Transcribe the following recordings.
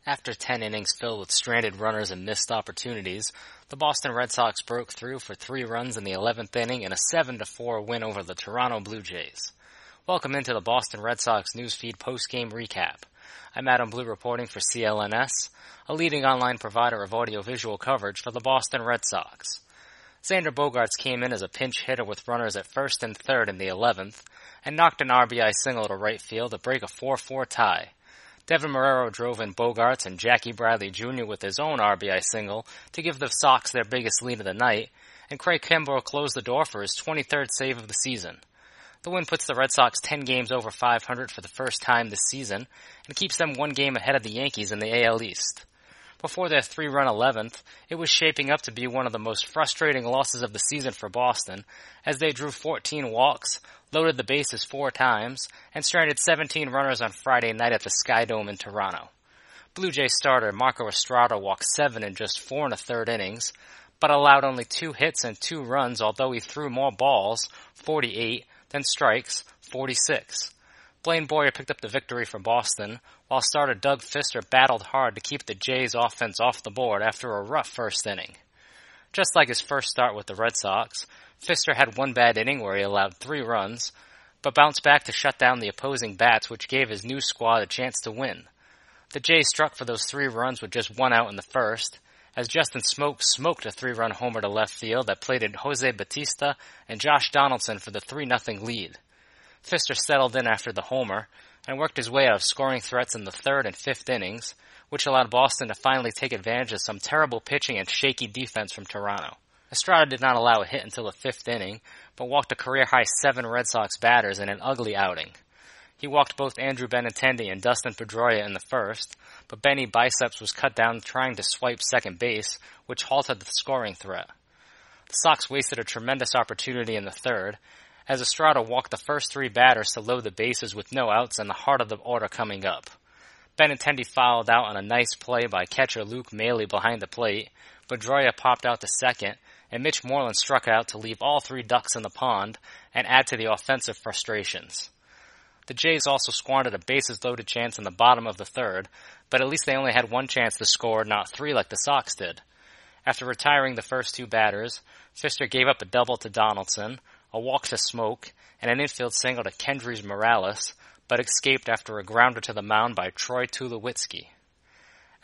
After 10 innings filled with stranded runners and missed opportunities, the Boston Red Sox broke through for 3 runs in the 11th inning in a 7-4 win over the Toronto Blue Jays. Welcome into the Boston Red Sox newsfeed post-game recap. I'm Adam Blue reporting for CLNS, a leading online provider of audiovisual coverage for the Boston Red Sox. Xander Bogaerts came in as a pinch hitter with runners at first and third in the 11th and knocked an RBI single to right field to break a 4-4 tie. Deven Marrero drove in Bogaerts and Jackie Bradley Jr. with his own RBI single to give the Sox their biggest lead of the night, and Craig Kimbrel closed the door for his 23rd save of the season. The win puts the Red Sox 10 games over 500 for the first time this season and keeps them 1 game ahead of the Yankees in the AL East. Before their 3-run 11th, it was shaping up to be one of the most frustrating losses of the season for Boston, as they drew 14 walks, loaded the bases 4 times, and stranded 17 runners on Friday night at the Sky Dome in Toronto. Blue Jays starter Marco Estrada walked 7 in just 4 1/3 innings, but allowed only 2 hits and 2 runs, although he threw more balls, 48, than strikes, 46. Blaine Boyer picked up the victory for Boston, while starter Doug Fister battled hard to keep the Jays' offense off the board after a rough first inning. Just like his first start with the Red Sox, Fister had 1 bad inning where he allowed 3 runs, but bounced back to shut down the opposing bats, which gave his new squad a chance to win. The Jays struck for those 3 runs with just 1 out in the first, as Justin Smoak smoked a 3-run homer to left field that plated Jose Bautista and Josh Donaldson for the 3-0 lead. Fister settled in after the homer and worked his way out of scoring threats in the 3rd and 5th innings, which allowed Boston to finally take advantage of some terrible pitching and shaky defense from Toronto. Estrada did not allow a hit until the 5th inning, but walked a career-high 7 Red Sox batters in an ugly outing. He walked both Andrew Benintendi and Dustin Pedroia in the first, but Benny Biceps was cut down trying to swipe second base, which halted the scoring threat. The Sox wasted a tremendous opportunity in the 3rd, as Estrada walked the first 3 batters to load the bases with no outs and the heart of the order coming up. Benintendi fouled out on a nice play by catcher Luke Maile behind the plate, Pedroia popped out to second, and Mitch Moreland struck out to leave all 3 ducks in the pond and add to the offensive frustrations. The Jays also squandered a bases-loaded chance in the bottom of the 3rd, but at least they only had 1 chance to score, not 3 like the Sox did. After retiring the first 2 batters, Fister gave up a double to Donaldson, a walk to Smoak, and an infield single to Kendrys Morales, but escaped after a grounder to the mound by Troy Tulowitzki.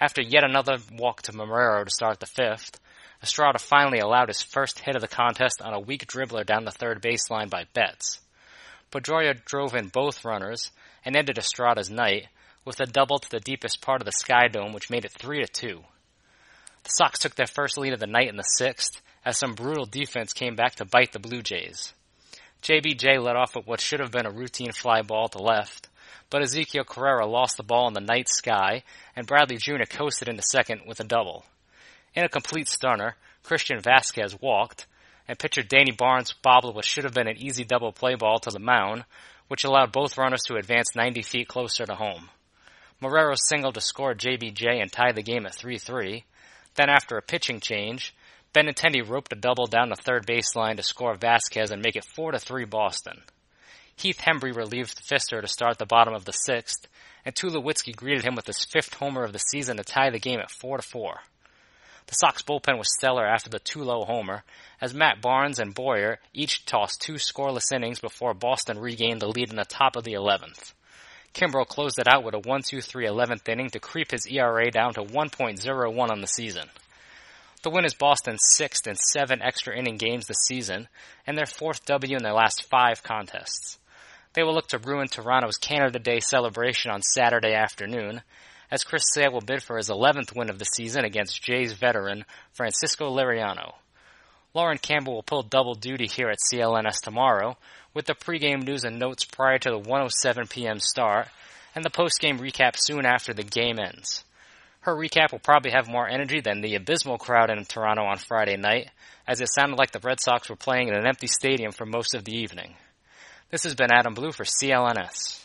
After yet another walk to Marrero to start the 5th, Estrada finally allowed his first hit of the contest on a weak dribbler down the 3rd baseline by Betts. Pedroia drove in both runners and ended Estrada's night with a double to the deepest part of the Sky Dome, which made it 3-2. The Sox took their first lead of the night in the 6th, as some brutal defense came back to bite the Blue Jays. JBJ led off with what should have been a routine fly ball to left, but Ezequiel Carrera lost the ball in the night sky, and Bradley Jr. coasted into second with a double. In a complete stunner, Christian Vasquez walked, and pitcher Danny Barnes bobbled what should have been an easy double play ball to the mound, which allowed both runners to advance 90 feet closer to home. Marrero singled to score JBJ and tied the game at 3-3. Then after a pitching change, Benintendi roped a double down the 3rd baseline to score Vasquez and make it 4-3 Boston. Heath Hembree relieved Fister to start the bottom of the 6th, and Tulowitzki greeted him with his 5th homer of the season to tie the game at 4-4. The Sox bullpen was stellar after the Tulo homer, as Matt Barnes and Boyer each tossed 2 scoreless innings before Boston regained the lead in the top of the 11th. Kimbrel closed it out with a 1-2-3 11th inning to creep his ERA down to 1.01 on the season. The win is Boston's 6th in 7 extra inning games this season, and their 4th W in their last 5 contests. They will look to ruin Toronto's Canada Day celebration on Saturday afternoon, as Chris Sale will bid for his 11th win of the season against Jays veteran Francisco Liriano. Lauren Campbell will pull double duty here at CLNS tomorrow, with the pregame news and notes prior to the 1:07 p.m. start, and the postgame recap soon after the game ends. Her recap will probably have more energy than the abysmal crowd in Toronto on Friday night, as it sounded like the Red Sox were playing in an empty stadium for most of the evening. This has been Adam Blue for CLNS.